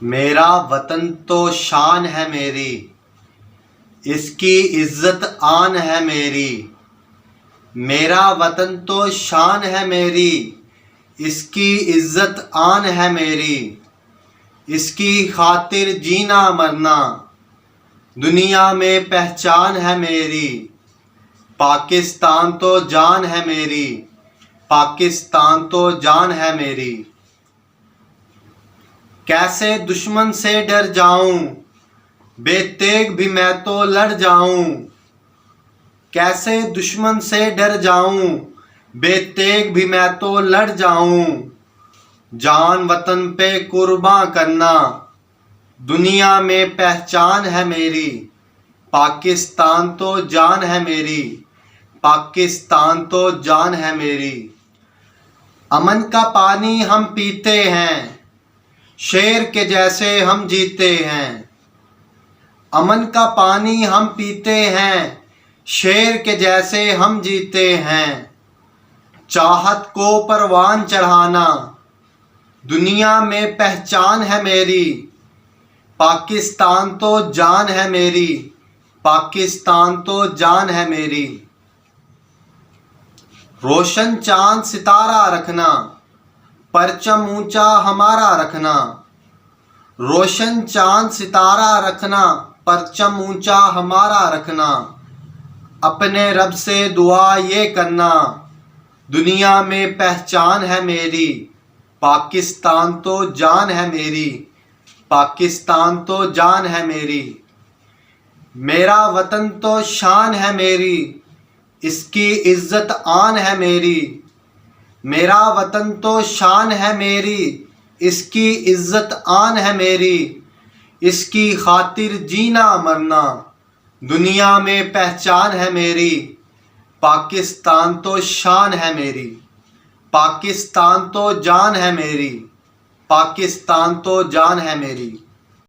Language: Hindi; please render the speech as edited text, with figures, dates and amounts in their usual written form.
मेरा वतन तो शान है मेरी, इसकी इज्जत आन है मेरी। मेरा वतन तो शान है मेरी, इसकी इज्जत आन है मेरी। इसकी खातिर जीना मरना, दुनिया में पहचान है मेरी। पाकिस्तान तो जान है मेरी, पाकिस्तान तो जान है मेरी। कैसे दुश्मन से डर जाऊं, बेतेग भी मैं तो लड़ जाऊं। कैसे दुश्मन से डर जाऊं, बेतेग भी मैं तो लड़ जाऊं। जान वतन पे कुर्बान करना, दुनिया में पहचान है मेरी। पाकिस्तान तो जान है मेरी, पाकिस्तान तो जान है मेरी। अमन का पानी हम पीते हैं, शेर के जैसे हम जीते हैं। अमन का पानी हम पीते हैं, शेर के जैसे हम जीते हैं। चाहत को परवान चढ़ाना, दुनिया में पहचान है मेरी। पाकिस्तान तो जान है मेरी, पाकिस्तान तो जान है मेरी। रोशन चांद सितारा रखना, परचम ऊंचा हमारा रखना। रोशन चांद सितारा रखना, परचम ऊंचा हमारा रखना। अपने रब से दुआ ये करना, दुनिया में पहचान है मेरी। पाकिस्तान तो जान है मेरी, पाकिस्तान तो जान है मेरी। मेरा वतन तो शान है मेरी, इसकी इज्जत आन है मेरी। मेरा वतन तो शान है मेरी, इसकी इज्जत आन है मेरी। इसकी खातिर जीना मरना, दुनिया में पहचान है मेरी। पाकिस्तान तो शान है मेरी, पाकिस्तान तो जान है मेरी। पाकिस्तान तो जान है मेरी।